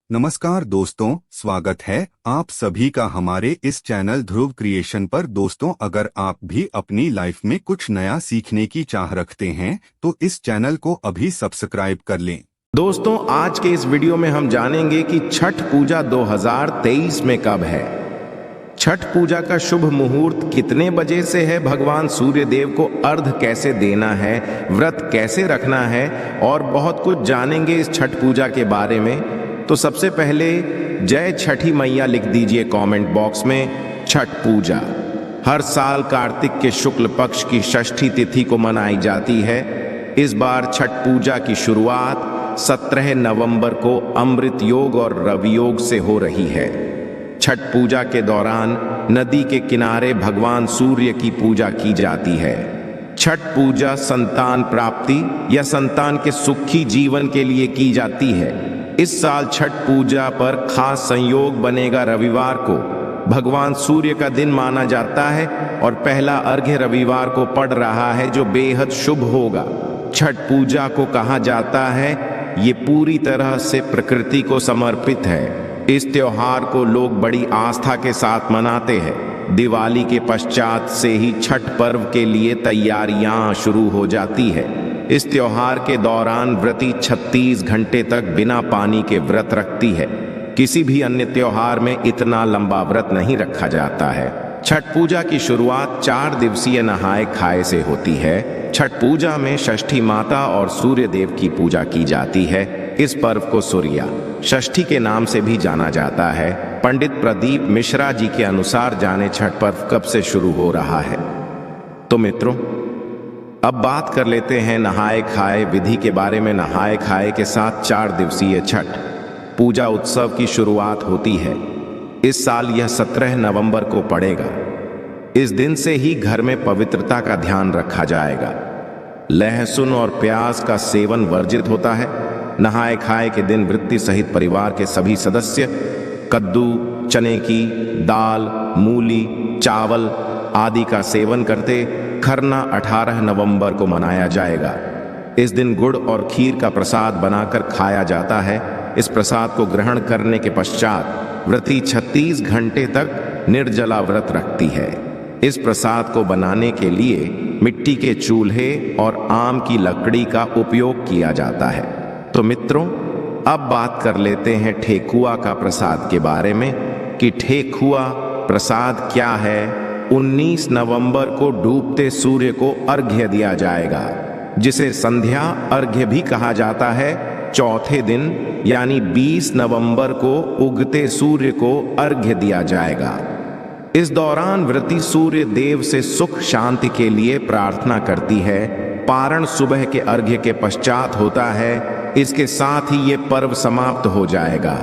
नमस्कार दोस्तों, स्वागत है आप सभी का हमारे इस चैनल ध्रुव क्रिएशन पर। दोस्तों, अगर आप भी अपनी लाइफ में कुछ नया सीखने की चाह रखते हैं तो इस चैनल को अभी सब्सक्राइब कर लें। दोस्तों, आज के इस वीडियो में हम जानेंगे कि छठ पूजा 2023 में कब है। छठ पूजा का शुभ मुहूर्त कितने बजे से है, भगवान सूर्य देव को अर्घ कैसे देना है, व्रत कैसे रखना है और बहुत कुछ जानेंगे इस छठ पूजा के बारे में। तो सबसे पहले जय छठी मैया लिख दीजिए कमेंट बॉक्स में। छठ पूजा हर साल कार्तिक के शुक्ल पक्ष की षष्ठी तिथि को मनाई जाती है। इस बार छठ पूजा की शुरुआत 17 नवंबर को अमृत योग और रवि योग से हो रही है। छठ पूजा के दौरान नदी के किनारे भगवान सूर्य की पूजा की जाती है। छठ पूजा संतान प्राप्ति या संतान के सुखी जीवन के लिए की जाती है। इस साल छठ पूजा पर खास संयोग बनेगा रविवार को। भगवान सूर्य का दिन माना जाता है और पहला अर्घ्य रविवार को पड़ रहा है, जो बेहद शुभ होगा। छठ पूजा को कहा जाता है ये पूरी तरह से प्रकृति को समर्पित है। इस त्योहार को लोग बड़ी आस्था के साथ मनाते हैं। दिवाली के पश्चात से ही छठ पर्व के लिए तैयारियां शुरू हो जाती है। इस त्योहार के दौरान व्रती 36 घंटे तक बिना पानी के व्रत रखती है। किसी भी अन्य त्योहार में इतना लंबा व्रत नहीं रखा जाता है। छठ पूजा की शुरुआत 4 दिवसीय नहाए खाए से होती है। छठ पूजा में षष्ठी माता और सूर्य देव की पूजा की जाती है। इस पर्व को सूर्या षष्ठी के नाम से भी जाना जाता है। पंडित प्रदीप मिश्रा जी के अनुसार जाने छठ पर्व कब से शुरू हो रहा है। तो मित्रों, अब बात कर लेते हैं नहाए खाए विधि के बारे में। नहाए खाए के साथ 4 दिवसीय छठ पूजा उत्सव की शुरुआत होती है। इस साल यह 17 नवंबर को पड़ेगा। इस दिन से ही घर में पवित्रता का ध्यान रखा जाएगा। लहसुन और प्याज का सेवन वर्जित होता है। नहाए खाए के दिन वृत्ति सहित परिवार के सभी सदस्य कद्दू, चने की दाल, मूली, चावल आदि का सेवन करते। खरना 18 नवंबर को मनाया जाएगा। इस दिन गुड़ और खीर का प्रसाद बनाकर खाया जाता है। इस प्रसाद को ग्रहण करने के पश्चात व्रती 36 घंटे तक निर्जला व्रत रखती है। इस प्रसाद को बनाने के लिए मिट्टी के चूल्हे और आम की लकड़ी का उपयोग किया जाता है। तो मित्रों, अब बात कर लेते हैं ठेकुआ का प्रसाद के बारे में कि ठेकुआ प्रसाद क्या है। 19 नवंबर को डूबते सूर्य को अर्घ्य दिया जाएगा, जिसे संध्या अर्घ्य भी कहा जाता है। चौथे दिन यानी 20 नवंबर को उगते सूर्य को अर्घ्य दिया जाएगा। इस दौरान व्रती सूर्य देव से सुख शांति के लिए प्रार्थना करती है। पारण सुबह के अर्घ्य के पश्चात होता है। इसके साथ ही ये पर्व समाप्त हो जाएगा।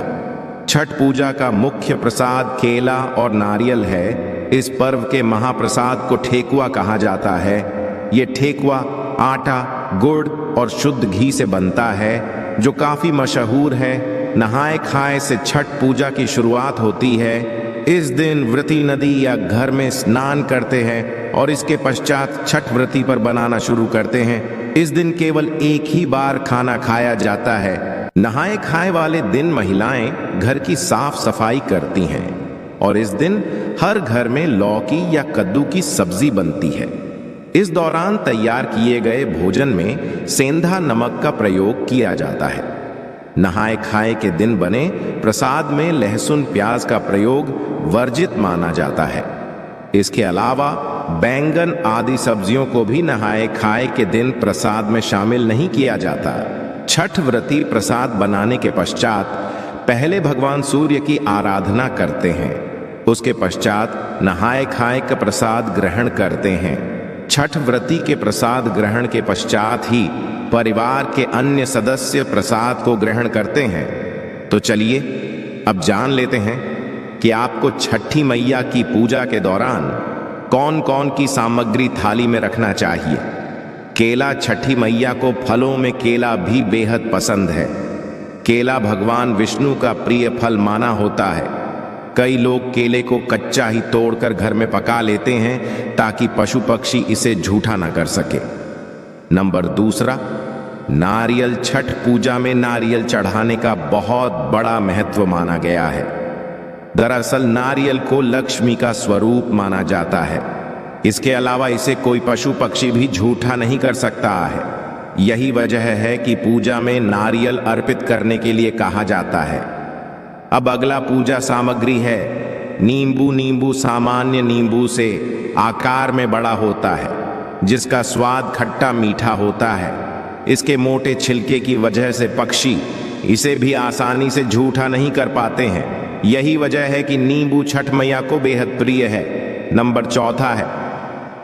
छठ पूजा का मुख्य प्रसाद केला और नारियल है। इस पर्व के महाप्रसाद को ठेकुआ कहा जाता है। ये ठेकुआ आटा, गुड़ और शुद्ध घी से बनता है, जो काफी मशहूर है। नहाए खाए से छठ पूजा की शुरुआत होती है। इस दिन व्रती नदी या घर में स्नान करते हैं और इसके पश्चात छठ व्रती पर बनाना शुरू करते हैं। इस दिन केवल एक ही बार खाना खाया जाता है। नहाए खाए वाले दिन महिलाएं घर की साफ सफाई करती हैं और इस दिन हर घर में लौकी या कद्दू की सब्जी बनती है। इस दौरान तैयार किए गए भोजन में सेंधा नमक का प्रयोग किया जाता है। नहाए खाए के दिन बने प्रसाद में लहसुन प्याज का प्रयोग वर्जित माना जाता है। इसके अलावा बैंगन आदि सब्जियों को भी नहाए खाए के दिन प्रसाद में शामिल नहीं किया जाता। छठ व्रती प्रसाद बनाने के पश्चात पहले भगवान सूर्य की आराधना करते हैं। उसके पश्चात नहाए खाए का प्रसाद ग्रहण करते हैं। छठ व्रती के प्रसाद ग्रहण के पश्चात ही परिवार के अन्य सदस्य प्रसाद को ग्रहण करते हैं। तो चलिए अब जान लेते हैं कि आपको छठी मैया की पूजा के दौरान कौन कौन की सामग्री थाली में रखना चाहिए। केला छठी मैया को फलों में केला भी बेहद पसंद है। केला भगवान विष्णु का प्रिय फल माना होता है। कई लोग केले को कच्चा ही तोड़कर घर में पका लेते हैं ताकि पशु पक्षी इसे झूठा ना कर सके। नंबर 2, नारियल छठ पूजा में नारियल चढ़ाने का बहुत बड़ा महत्व माना गया है। दरअसल नारियल को लक्ष्मी का स्वरूप माना जाता है। इसके अलावा इसे कोई पशु पक्षी भी झूठा नहीं कर सकता है। यही वजह है कि पूजा में नारियल अर्पित करने के लिए कहा जाता है। अब अगला पूजा सामग्री है नींबू। नींबू सामान्य नींबू से आकार में बड़ा होता है, जिसका स्वाद खट्टा मीठा होता है। इसके मोटे छिलके की वजह से पक्षी इसे भी आसानी से झूठा नहीं कर पाते हैं। यही वजह है कि नींबू छठ मैया को बेहद प्रिय है। नंबर चौथा है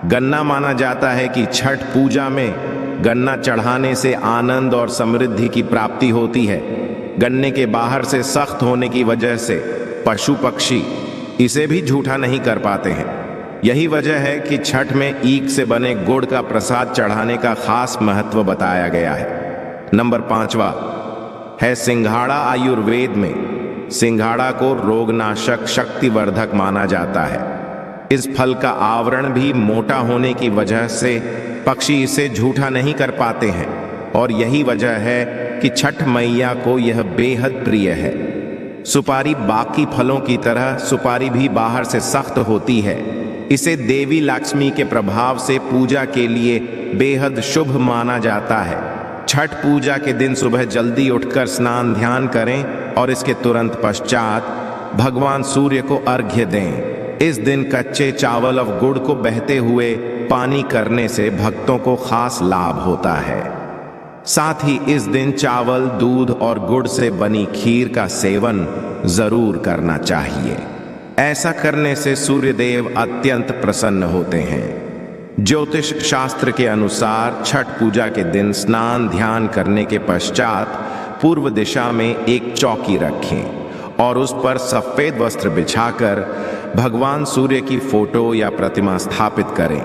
गन्ना। माना जाता है कि छठ पूजा में गन्ना चढ़ाने से आनंद और समृद्धि की प्राप्ति होती है। गन्ने के बाहर से सख्त होने की वजह से पशु पक्षी इसे भी झूठा नहीं कर पाते हैं। यही वजह है कि छठ में ईख से बने गुड़ का प्रसाद चढ़ाने का खास महत्व बताया गया है। नंबर 5वां है सिंघाड़ा। आयुर्वेद में सिंघाड़ा को रोगनाशक शक्तिवर्धक माना जाता है। इस फल का आवरण भी मोटा होने की वजह से पक्षी इसे झूठा नहीं कर पाते हैं और यही वजह है कि छठ मैया को यह बेहद प्रिय है। सुपारी बाकी फलों की तरह सुपारी भी बाहर से सख्त होती है। इसे देवी लक्ष्मी के प्रभाव से पूजा के लिए बेहद शुभ माना जाता है। छठ पूजा के दिन सुबह जल्दी उठकर स्नान ध्यान करें और इसके तुरंत पश्चात भगवान सूर्य को अर्घ्य दें। इस दिन कच्चे चावल और गुड़ को बहते हुए पानी करने से भक्तों को खास लाभ होता है। साथ ही इस दिन चावल, दूध और गुड़ से बनी खीर का सेवन जरूर करना चाहिए। ऐसा करने से सूर्यदेव अत्यंत प्रसन्न होते हैं। ज्योतिष शास्त्र के अनुसार छठ पूजा के दिन स्नान ध्यान करने के पश्चात पूर्व दिशा में एक चौकी रखें और उस पर सफेद वस्त्र बिछाकर भगवान सूर्य की फोटो या प्रतिमा स्थापित करें।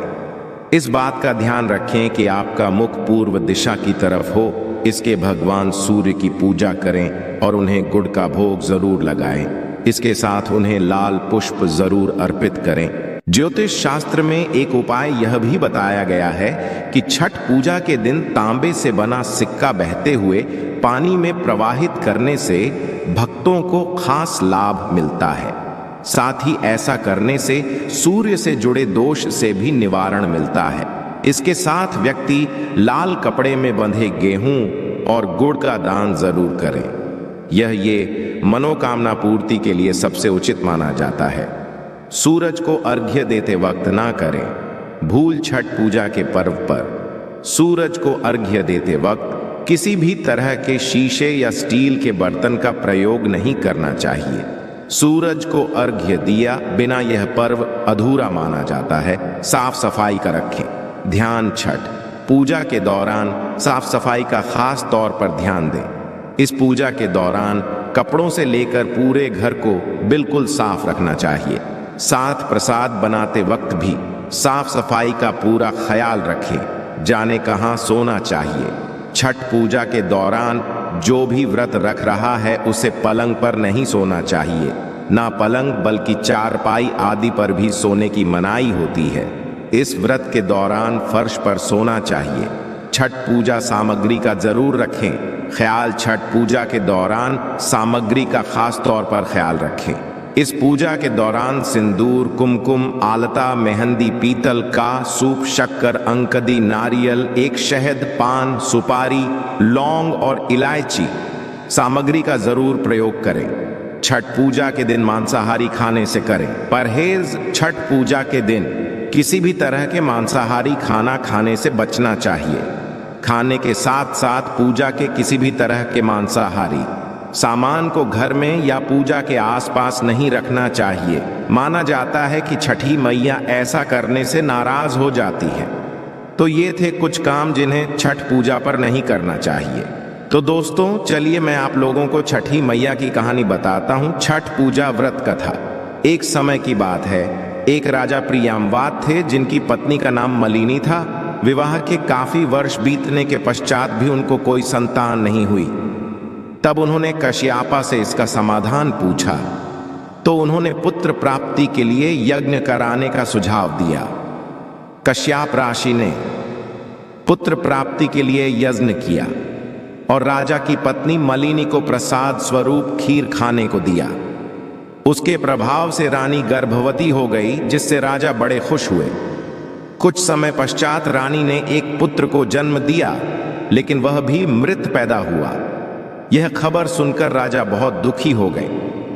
इस बात का ध्यान रखें कि आपका मुख पूर्व दिशा की तरफ हो। इसके भगवान सूर्य की पूजा करें और उन्हें गुड़ का भोग जरूर लगाएं। इसके साथ उन्हें लाल पुष्प जरूर अर्पित करें। ज्योतिष शास्त्र में एक उपाय यह भी बताया गया है कि छठ पूजा के दिन तांबे से बना सिक्का बहते हुए पानी में प्रवाहित करने से भक्तों को खास लाभ मिलता है। साथ ही ऐसा करने से सूर्य से जुड़े दोष से भी निवारण मिलता है। इसके साथ व्यक्ति लाल कपड़े में बंधे गेहूं और गुड़ का दान जरूर करें। ये मनोकामना पूर्ति के लिए सबसे उचित माना जाता है। सूरज को अर्घ्य देते वक्त ना करें। भूल छठ पूजा के पर्व पर सूरज को अर्घ्य देते वक्त किसी भी तरह के शीशे या स्टील के बर्तन का प्रयोग नहीं करना चाहिए। सूरज को अर्घ्य दिया बिना यह पर्व अधूरा माना जाता है। साफ सफाई का रखें ध्यान। छठ पूजा के दौरान साफ सफाई का खास तौर पर ध्यान दें। इस पूजा के दौरान कपड़ों से लेकर पूरे घर को बिल्कुल साफ रखना चाहिए। साथ प्रसाद बनाते वक्त भी साफ सफाई का पूरा ख्याल रखें। जाने कहाँ सोना चाहिए। छठ पूजा के दौरान जो भी व्रत रख रहा है उसे पलंग पर नहीं सोना चाहिए। ना पलंग बल्कि चारपाई आदि पर भी सोने की मनाही होती है। इस व्रत के दौरान फर्श पर सोना चाहिए। छठ पूजा सामग्री का जरूर रखें ख्याल। छठ पूजा के दौरान सामग्री का खास तौर पर ख्याल रखें। इस पूजा के दौरान सिंदूर, कुमकुम, आलता, मेहंदी, पीतल का सूप, शक्कर, अंकदी, नारियल, एक शहद, पान, सुपारी, लौंग और इलायची सामग्री का जरूर प्रयोग करें। छठ पूजा के दिन मांसाहारी खाने से करें परहेज। छठ पूजा के दिन किसी भी तरह के मांसाहारी खाना खाने से बचना चाहिए। खाने के साथ साथ पूजा के किसी भी तरह के मांसाहारी सामान को घर में या पूजा के आसपास नहीं रखना चाहिए। माना जाता है कि छठी मैया ऐसा करने से नाराज हो जाती है। तो ये थे कुछ काम जिन्हें छठ पूजा पर नहीं करना चाहिए। तो दोस्तों चलिए मैं आप लोगों को छठी मैया की कहानी बताता हूँ। छठ पूजा व्रत कथा। एक समय की बात है, एक राजा प्रियामवाद थे जिनकी पत्नी का नाम मलिनी था। विवाह के काफी वर्ष बीतने के पश्चात भी उनको कोई संतान नहीं हुई। तब उन्होंने कश्यपा से इसका समाधान पूछा तो उन्होंने पुत्र प्राप्ति के लिए यज्ञ कराने का सुझाव दिया। कश्यप ऋषि ने पुत्र प्राप्ति के लिए यज्ञ किया और राजा की पत्नी मलिनी को प्रसाद स्वरूप खीर खाने को दिया। उसके प्रभाव से रानी गर्भवती हो गई, जिससे राजा बड़े खुश हुए। कुछ समय पश्चात रानी ने एक पुत्र को जन्म दिया, लेकिन वह भी मृत पैदा हुआ। यह खबर सुनकर राजा बहुत दुखी हो गए।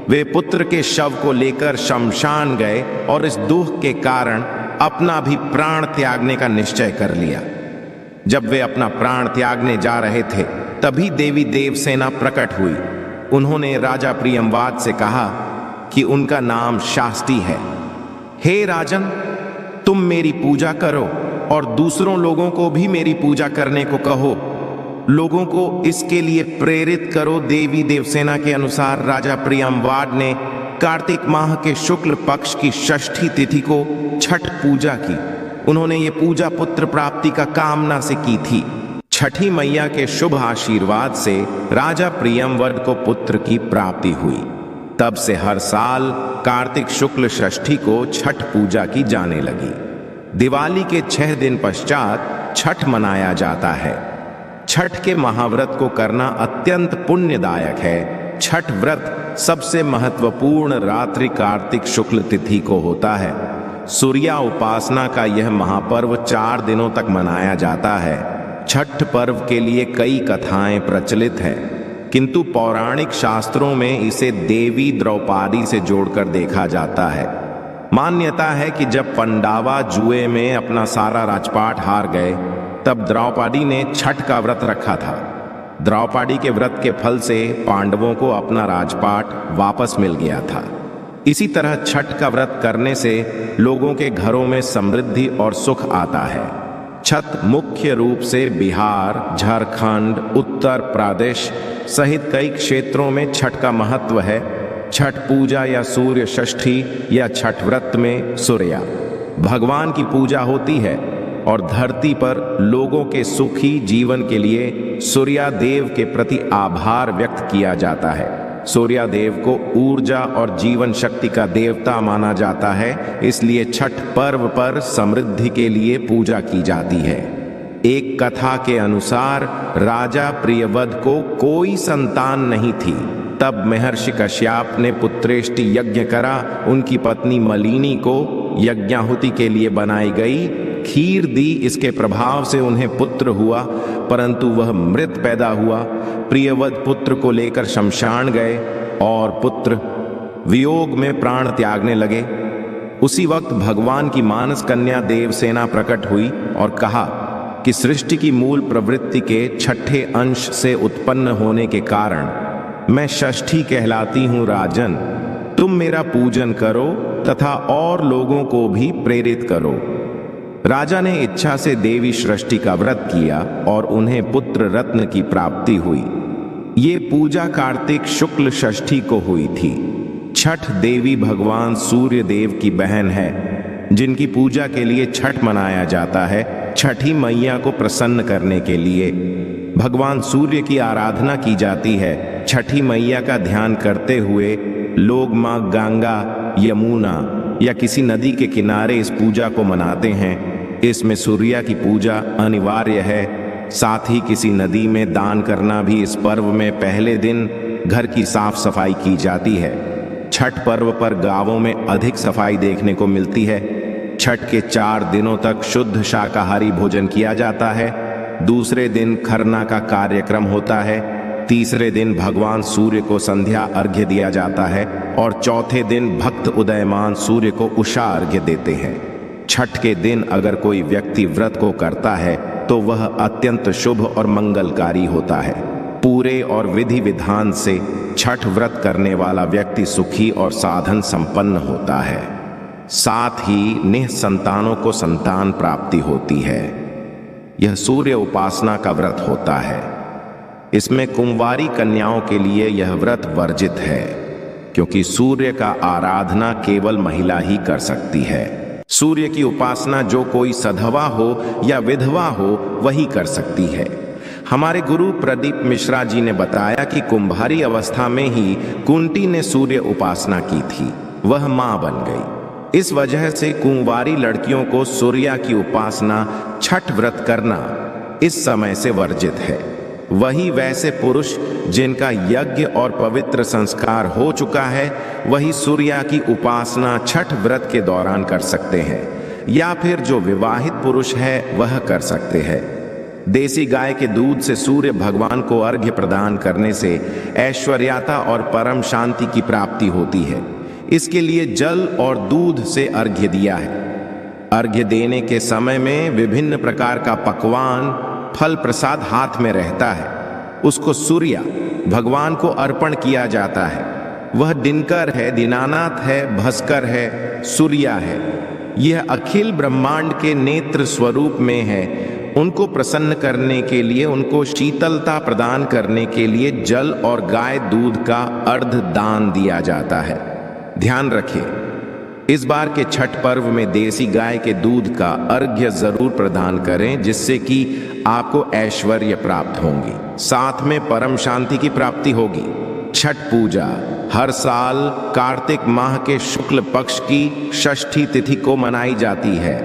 वे पुत्र के शव को लेकर शमशान गए और इस दुख के कारण अपना भी प्राण त्यागने का निश्चय कर लिया। जब वे अपना प्राण त्यागने जा रहे थे, तभी देवी देवसेना प्रकट हुई। उन्होंने राजा प्रियंवाद से कहा कि उनका नाम शास्ति है। हे राजन, तुम मेरी पूजा करो और दूसरों लोगों को भी मेरी पूजा करने को कहो। लोगों को इसके लिए प्रेरित करो। देवी देवसेना के अनुसार राजा प्रियंवाद ने कार्तिक माह के शुक्ल पक्ष की षष्ठी तिथि को छठ पूजा की। उन्होंने ये पूजा पुत्र प्राप्ति का कामना से की थी। छठी मैया के शुभ आशीर्वाद से राजा प्रियंवद को पुत्र की प्राप्ति हुई। तब से हर साल कार्तिक शुक्ल षष्ठी को छठ पूजा की जाने लगी। दिवाली के 6 दिन पश्चात छठ मनाया जाता है। छठ के महाव्रत को करना अत्यंत पुण्यदायक है। छठ व्रत सबसे महत्वपूर्ण रात्रि कार्तिक शुक्ल तिथि को होता है। सूर्या उपासना का यह महापर्व 4 दिनों तक मनाया जाता है। छठ पर्व के लिए कई कथाएं प्रचलित हैं, किंतु पौराणिक शास्त्रों में इसे देवी द्रौपदी से जोड़कर देखा जाता है। मान्यता है कि जब पांडवा जुए में अपना सारा राजपाट हार गए, तब द्रौपदी ने छठ का व्रत रखा था। द्रौपदी के व्रत के फल से पांडवों को अपना राजपाट वापस मिल गया था। इसी तरह छठ का व्रत करने से लोगों के घरों में समृद्धि और सुख आता है। छठ मुख्य रूप से बिहार, झारखंड, उत्तर प्रदेश सहित कई क्षेत्रों में छठ का महत्व है। छठ पूजा या सूर्य षष्ठी या छठ व्रत में सूर्या भगवान की पूजा होती है और धरती पर लोगों के सुखी जीवन के लिए सूर्यादेव के प्रति आभार व्यक्त किया जाता है। सूर्यादेव को ऊर्जा और जीवन शक्ति का देवता माना जाता है, इसलिए छठ पर्व पर समृद्धि के लिए पूजा की जाती है। एक कथा के अनुसार राजा प्रियवद को कोई संतान नहीं थी। तब महर्षि कश्यप ने पुत्रेष्टि यज्ञ करा। उनकी पत्नी मलिनी को यज्ञाहुति के लिए बनाई गई खीर दी। इसके प्रभाव से उन्हें पुत्र हुआ, परंतु वह मृत पैदा हुआ। प्रियवद पुत्र को लेकर शमशान गए और पुत्र वियोग में प्राण त्यागने लगे। उसी वक्त भगवान की मानस कन्या देवसेना प्रकट हुई और कहा कि सृष्टि की मूल प्रवृत्ति के छठे अंश से उत्पन्न होने के कारण मैं षष्ठी कहलाती हूँ। राजन, तुम मेरा पूजन करो तथा और लोगों को भी प्रेरित करो। राजा ने इच्छा से देवी सृष्टि का व्रत किया और उन्हें पुत्र रत्न की प्राप्ति हुई। ये पूजा कार्तिक शुक्ल षष्ठी को हुई थी। छठ देवी भगवान सूर्य देव की बहन है, जिनकी पूजा के लिए छठ मनाया जाता है। छठी मैया को प्रसन्न करने के लिए भगवान सूर्य की आराधना की जाती है। छठी मैया का ध्यान करते हुए लोग माँ गंगा, यमुना या किसी नदी के किनारे इस पूजा को मनाते हैं। इसमें सूर्य की पूजा अनिवार्य है। साथ ही किसी नदी में दान करना भी इस पर्व में पहले दिन घर की साफ सफाई की जाती है। छठ पर्व पर गांवों में अधिक सफाई देखने को मिलती है। छठ के 4 दिनों तक शुद्ध शाकाहारी भोजन किया जाता है। दूसरे दिन खरना का कार्यक्रम होता है। तीसरे दिन भगवान सूर्य को संध्या अर्घ्य दिया जाता है और चौथे दिन भक्त उदयमान सूर्य को उषा अर्घ्य देते हैं। छठ के दिन अगर कोई व्यक्ति व्रत को करता है तो वह अत्यंत शुभ और मंगलकारी होता है। पूरे और विधि विधान से छठ व्रत करने वाला व्यक्ति सुखी और साधन संपन्न होता है। साथ ही निःसंतानों को संतान प्राप्ति होती है। यह सूर्य उपासना का व्रत होता है। इसमें कुंवारी कन्याओं के लिए यह व्रत वर्जित है, क्योंकि सूर्य का आराधना केवल महिला ही कर सकती है। सूर्य की उपासना जो कोई सधवा हो या विधवा हो वही कर सकती है। हमारे गुरु प्रदीप मिश्रा जी ने बताया कि कुंभारी अवस्था में ही कुंती ने सूर्य उपासना की थी। वह मां बन गई। इस वजह से कुंवारी लड़कियों को सूर्य की उपासना छठ व्रत करना इस समय से वर्जित है। वही वैसे पुरुष जिनका यज्ञ और पवित्र संस्कार हो चुका है, वही सूर्य की उपासना छठ व्रत के दौरान कर सकते हैं, या फिर जो विवाहित पुरुष है वह कर सकते हैं। देसी गाय के दूध से सूर्य भगवान को अर्घ्य प्रदान करने से ऐश्वर्यता और परम शांति की प्राप्ति होती है। इसके लिए जल और दूध से अर्घ्य दिया है। अर्घ्य देने के समय में विभिन्न प्रकार का पकवान फल प्रसाद हाथ में रहता है। उसको सूर्य भगवान को अर्पण किया जाता है। वह दिनकर है, दीनानाथ है, भास्कर है, सूर्य है। यह अखिल ब्रह्मांड के नेत्र स्वरूप में है। उनको प्रसन्न करने के लिए, उनको शीतलता प्रदान करने के लिए जल और गाय दूध का अर्ध दान दिया जाता है। ध्यान रखें, इस बार के छठ पर्व में देसी गाय के दूध का अर्घ्य जरूर प्रदान करें, जिससे कि आपको ऐश्वर्य प्राप्त होंगी, साथ में परम शांति की प्राप्ति होगी। छठ पूजा हर साल कार्तिक माह के शुक्ल पक्ष की षष्ठी तिथि को मनाई जाती है।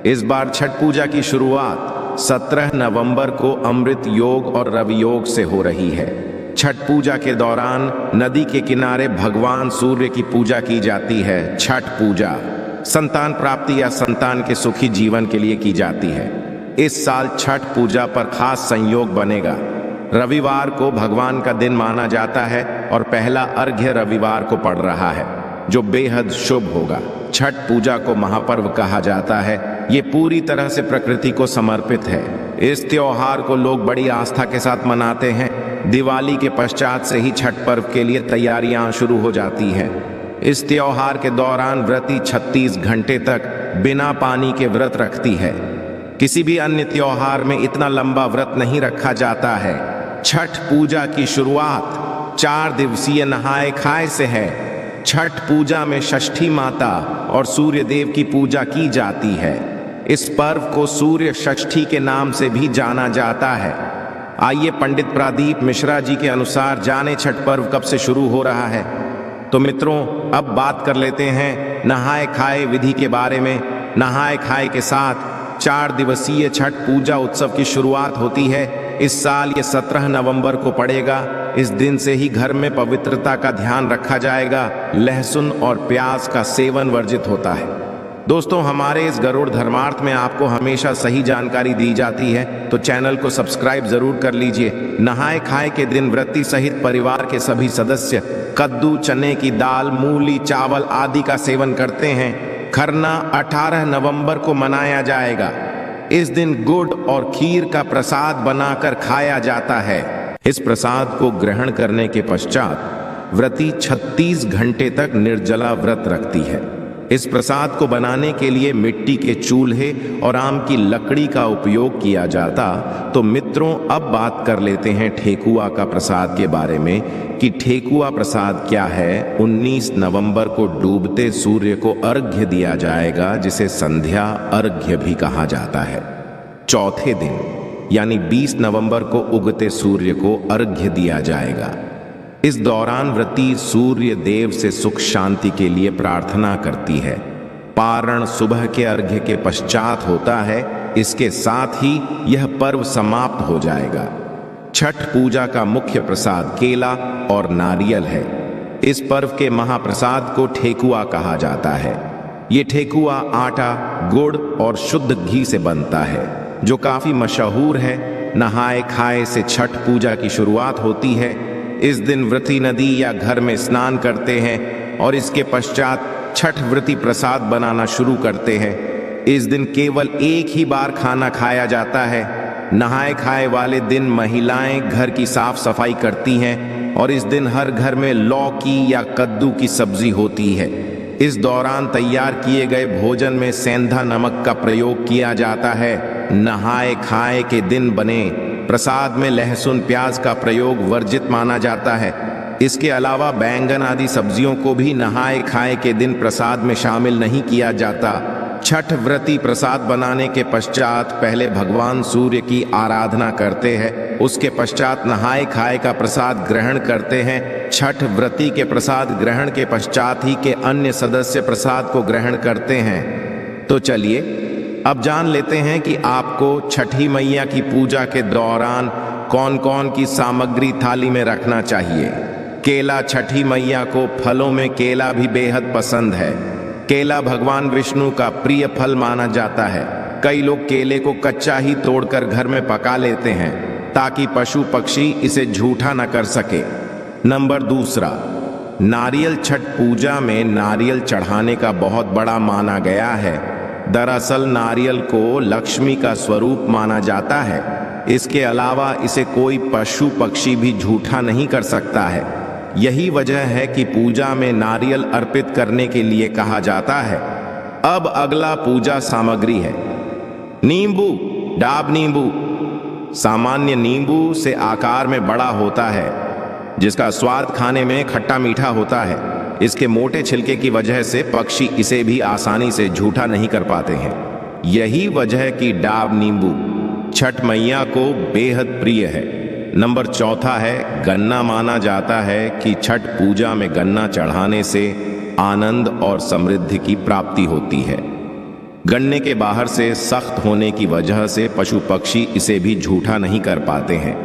इस बार छठ पूजा की शुरुआत 17 नवंबर को अमृत योग और रवि योग से हो रही है। छठ पूजा के दौरान नदी के किनारे भगवान सूर्य की पूजा की जाती है। छठ पूजा संतान प्राप्ति या संतान के सुखी जीवन के लिए की जाती है। इस साल छठ पूजा पर खास संयोग बनेगा। रविवार को भगवान का दिन माना जाता है और पहला अर्घ्य रविवार को पड़ रहा है, जो बेहद शुभ होगा। छठ पूजा को महापर्व कहा जाता है। ये पूरी तरह से प्रकृति को समर्पित है। इस त्योहार को लोग बड़ी आस्था के साथ मनाते हैं। दिवाली के पश्चात से ही छठ पर्व के लिए तैयारियां शुरू हो जाती हैं। इस त्योहार के दौरान व्रती 36 घंटे तक बिना पानी के व्रत रखती है। किसी भी अन्य त्योहार में इतना लंबा व्रत नहीं रखा जाता है। छठ पूजा की शुरुआत 4 दिवसीय नहाए खाए से है। छठ पूजा में षष्ठी माता और सूर्य देव की पूजा की जाती है। इस पर्व को सूर्य षष्ठी के नाम से भी जाना जाता है। आइए पंडित प्रदीप मिश्रा जी के अनुसार जाने छठ पर्व कब से शुरू हो रहा है। तो मित्रों, अब बात कर लेते हैं नहाए खाए विधि के बारे में। नहाए खाए के साथ 4 दिवसीय छठ पूजा उत्सव की शुरुआत होती है। इस साल ये 17 नवंबर को पड़ेगा। इस दिन से ही घर में पवित्रता का ध्यान रखा जाएगा। लहसुन और प्याज का सेवन वर्जित होता है। दोस्तों, हमारे इस गरुड़ धर्मार्थ में आपको हमेशा सही जानकारी दी जाती है, तो चैनल को सब्सक्राइब जरूर कर लीजिए। नहाए खाए के दिन व्रती सहित परिवार के सभी सदस्य कद्दू, चने की दाल, मूली, चावल आदि का सेवन करते हैं। खरना 18 नवंबर को मनाया जाएगा। इस दिन गुड़ और खीर का प्रसाद बनाकर खाया जाता है। इस प्रसाद को ग्रहण करने के पश्चात व्रती 36 घंटे तक निर्जला व्रत रखती है। इस प्रसाद को बनाने के लिए मिट्टी के चूल्हे और आम की लकड़ी का उपयोग किया जाता। तो मित्रों, अब बात कर लेते हैं ठेकुआ का प्रसाद के बारे में कि ठेकुआ प्रसाद क्या है। 19 नवंबर को डूबते सूर्य को अर्घ्य दिया जाएगा, जिसे संध्या अर्घ्य भी कहा जाता है। चौथे दिन यानी 20 नवंबर को उगते सूर्य को अर्घ्य दिया जाएगा। इस दौरान व्रती सूर्य देव से सुख शांति के लिए प्रार्थना करती है। पारण सुबह के अर्घ्य के पश्चात होता है। इसके साथ ही यह पर्व समाप्त हो जाएगा। छठ पूजा का मुख्य प्रसाद केला और नारियल है। इस पर्व के महाप्रसाद को ठेकुआ कहा जाता है। ये ठेकुआ आटा, गुड़ और शुद्ध घी से बनता है, जो काफी मशहूर है। नहाए खाए से छठ पूजा की शुरुआत होती है। इस दिन व्रती नदी या घर में स्नान करते हैं और इसके पश्चात छठ व्रती प्रसाद बनाना शुरू करते हैं। इस दिन केवल एक ही बार खाना खाया जाता है। नहाए खाए वाले दिन महिलाएं घर की साफ सफाई करती हैं और इस दिन हर घर में लौकी या कद्दू की सब्जी होती है। इस दौरान तैयार किए गए भोजन में सेंधा नमक का प्रयोग किया जाता है। नहाए खाए के दिन बने प्रसाद में लहसुन प्याज का प्रयोग वर्जित माना जाता है। इसके अलावा बैंगन आदि सब्जियों को भी नहाए खाए के दिन प्रसाद में शामिल नहीं किया जाता। छठ व्रती प्रसाद बनाने के पश्चात पहले भगवान सूर्य की आराधना करते हैं। उसके पश्चात नहाए खाए का प्रसाद ग्रहण करते हैं। छठ व्रती के प्रसाद ग्रहण के पश्चात ही के अन्य सदस्य प्रसाद को ग्रहण करते हैं। तो चलिए अब जान लेते हैं कि आपको छठी मैया की पूजा के दौरान कौन कौन की सामग्री थाली में रखना चाहिए। केला। छठी मैया को फलों में केला भी बेहद पसंद है। केला भगवान विष्णु का प्रिय फल माना जाता है। कई लोग केले को कच्चा ही तोड़कर घर में पका लेते हैं ताकि पशु पक्षी इसे झूठा न कर सके। नंबर दूसरा, नारियल। छठ पूजा में नारियल चढ़ाने का बहुत बड़ा माना गया है। दरअसल नारियल को लक्ष्मी का स्वरूप माना जाता है। इसके अलावा इसे कोई पशु पक्षी भी झूठा नहीं कर सकता है। यही वजह है कि पूजा में नारियल अर्पित करने के लिए कहा जाता है। अब अगला पूजा सामग्री है। नींबू। डाब नींबू सामान्य नींबू से आकार में बड़ा होता है, जिसका स्वाद खाने में खट्टा मीठा होता है। इसके मोटे छिलके की वजह से पक्षी इसे भी आसानी से झूठा नहीं कर पाते हैं। यही वजह कि डाब नींबू छठ मैया को बेहद प्रिय है। नंबर चौथा है गन्ना। माना जाता है कि छठ पूजा में गन्ना चढ़ाने से आनंद और समृद्धि की प्राप्ति होती है। गन्ने के बाहर से सख्त होने की वजह से पशु पक्षी इसे भी झूठा नहीं कर पाते हैं।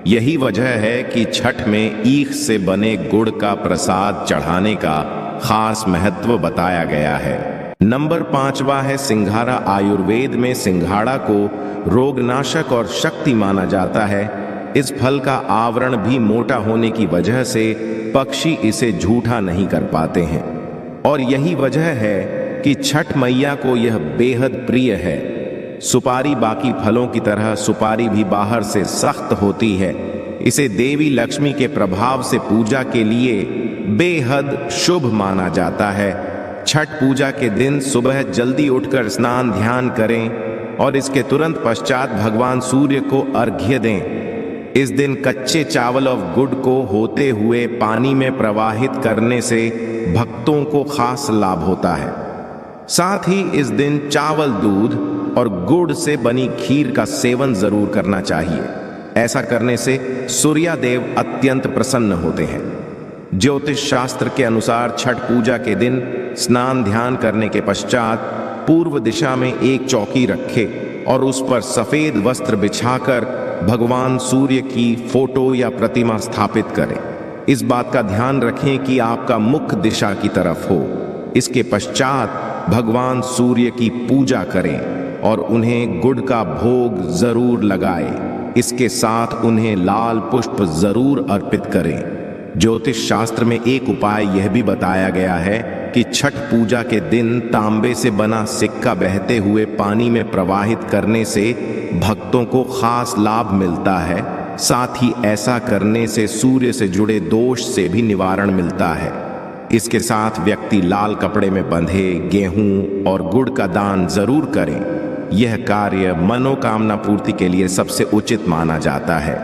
यही वजह है कि छठ में ईख से बने गुड़ का प्रसाद चढ़ाने का खास महत्व बताया गया है। नंबर 5वां है सिंघाड़ा। आयुर्वेद में सिंघाड़ा को रोगनाशक और शक्ति माना जाता है। इस फल का आवरण भी मोटा होने की वजह से पक्षी इसे झूठा नहीं कर पाते हैं और यही वजह है कि छठ मैया को यह बेहद प्रिय है। सुपारी। बाकी फलों की तरह सुपारी भी बाहर से सख्त होती है। इसे देवी लक्ष्मी के प्रभाव से पूजा के लिए बेहद शुभ माना जाता है। छठ पूजा के दिन सुबह जल्दी उठकर स्नान ध्यान करें और इसके तुरंत पश्चात भगवान सूर्य को अर्घ्य दें। इस दिन कच्चे चावल और गुड़ को होते हुए पानी में प्रवाहित करने से भक्तों को खास लाभ होता है। साथ ही इस दिन चावल, दूध और गुड़ से बनी खीर का सेवन जरूर करना चाहिए। ऐसा करने से सूर्यदेव अत्यंत प्रसन्न होते हैं। ज्योतिष शास्त्र के अनुसार छठ पूजा के दिन स्नान ध्यान करने के पश्चात पूर्व दिशा में एक चौकी रखें और उस पर सफेद वस्त्र बिछाकर भगवान सूर्य की फोटो या प्रतिमा स्थापित करें। इस बात का ध्यान रखें कि आपका मुख दिशा की तरफ हो। इसके पश्चात भगवान सूर्य की पूजा करें और उन्हें गुड़ का भोग जरूर लगाएं। इसके साथ उन्हें लाल पुष्प जरूर अर्पित करें। ज्योतिष शास्त्र में एक उपाय यह भी बताया गया है कि छठ पूजा के दिन तांबे से बना सिक्का बहते हुए पानी में प्रवाहित करने से भक्तों को खास लाभ मिलता है। साथ ही ऐसा करने से सूर्य से जुड़े दोष से भी निवारण मिलता है। इसके साथ व्यक्ति लाल कपड़े में बंधे गेहूं और गुड़ का दान जरूर करें। यह कार्य मनोकामना पूर्ति के लिए सबसे उचित माना जाता है।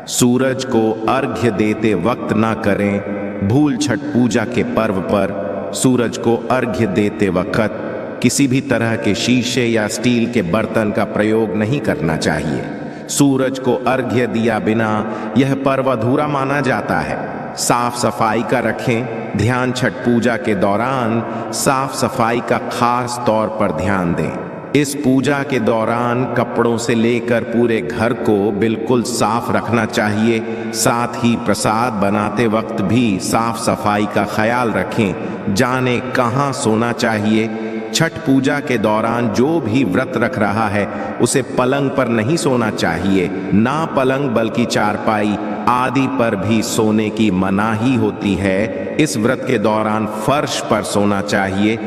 सूरज को अर्घ्य देते वक्त ना करें। भूल। छठ पूजा के पर्व पर सूरज को अर्घ्य देते वक्त किसी भी तरह के शीशे या स्टील के बर्तन का प्रयोग नहीं करना चाहिए। सूरज को अर्घ्य दिया बिना यह पर्व अधूरा माना जाता है। साफ सफाई का रखें ध्यान। छठ पूजा के दौरान साफ सफाई का खास तौर पर ध्यान दें। इस पूजा के दौरान कपड़ों से लेकर पूरे घर को बिल्कुल साफ रखना चाहिए। साथ ही प्रसाद बनाते वक्त भी साफ सफाई का ख्याल रखें। जाने कहाँ सोना चाहिए। छठ पूजा के दौरान जो भी व्रत रख रहा है उसे पलंग पर नहीं सोना चाहिए। ना पलंग बल्कि चारपाई आदि पर भी सोने की मनाही होती है। इस व्रत के दौरान फर्श पर सोना चाहिए।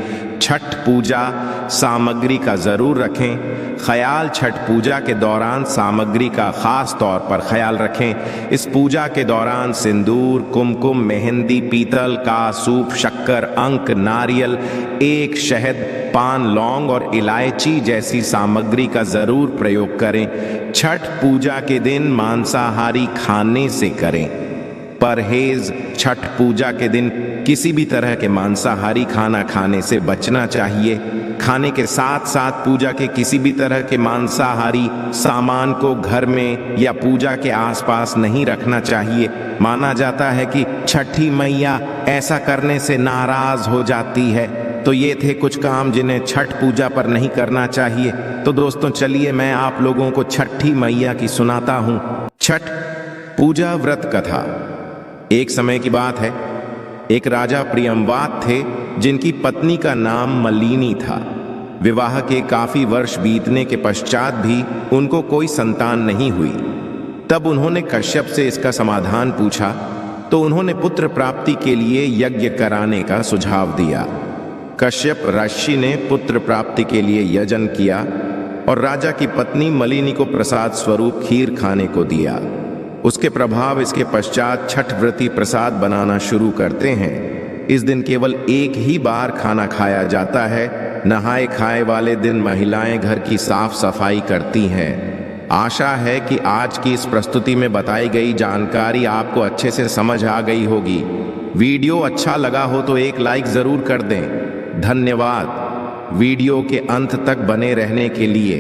छठ पूजा सामग्री का जरूर रखें ख्याल। छठ पूजा के दौरान सामग्री का खास तौर पर ख्याल रखें। इस पूजा के दौरान सिंदूर, कुमकुम, मेहंदी, पीतल का सूप, शक्कर, अंक, नारियल, एक, शहद, पान, लौंग और इलायची जैसी सामग्री का जरूर प्रयोग करें। छठ पूजा के दिन मांसाहारी खाने से करें परहेज। छठ पूजा के दिन किसी भी तरह के मांसाहारी खाना खाने से बचना चाहिए। खाने के साथ साथ पूजा के किसी भी तरह के मांसाहारी सामान को घर में या पूजा के आसपास नहीं रखना चाहिए। माना जाता है कि छठी मैया ऐसा करने से नाराज हो जाती है। तो ये थे कुछ काम जिन्हें छठ पूजा पर नहीं करना चाहिए। तो दोस्तों चलिए मैं आप लोगों को छठी मैया की सुनाता हूँ। छठ पूजा व्रत कथा। एक समय की बात है, एक राजा प्रियंवात थे जिनकी पत्नी का नाम मलिनी था। विवाह के काफी वर्ष बीतने के पश्चात भी उनको कोई संतान नहीं हुई। तब उन्होंने कश्यप से इसका समाधान पूछा तो उन्होंने पुत्र प्राप्ति के लिए यज्ञ कराने का सुझाव दिया। कश्यप ऋषि ने पुत्र प्राप्ति के लिए यजन किया और राजा की पत्नी मलिनी को प्रसाद स्वरूप खीर खाने को दिया। उसके प्रभाव इसके पश्चात छठ व्रती प्रसाद बनाना शुरू करते हैं। इस दिन केवल एक ही बार खाना खाया जाता है। नहाए खाए वाले दिन महिलाएं घर की साफ सफाई करती हैं। आशा है कि आज की इस प्रस्तुति में बताई गई जानकारी आपको अच्छे से समझ आ गई होगी। वीडियो अच्छा लगा हो तो एक लाइक जरूर कर दें। धन्यवाद वीडियो के अंत तक बने रहने के लिए।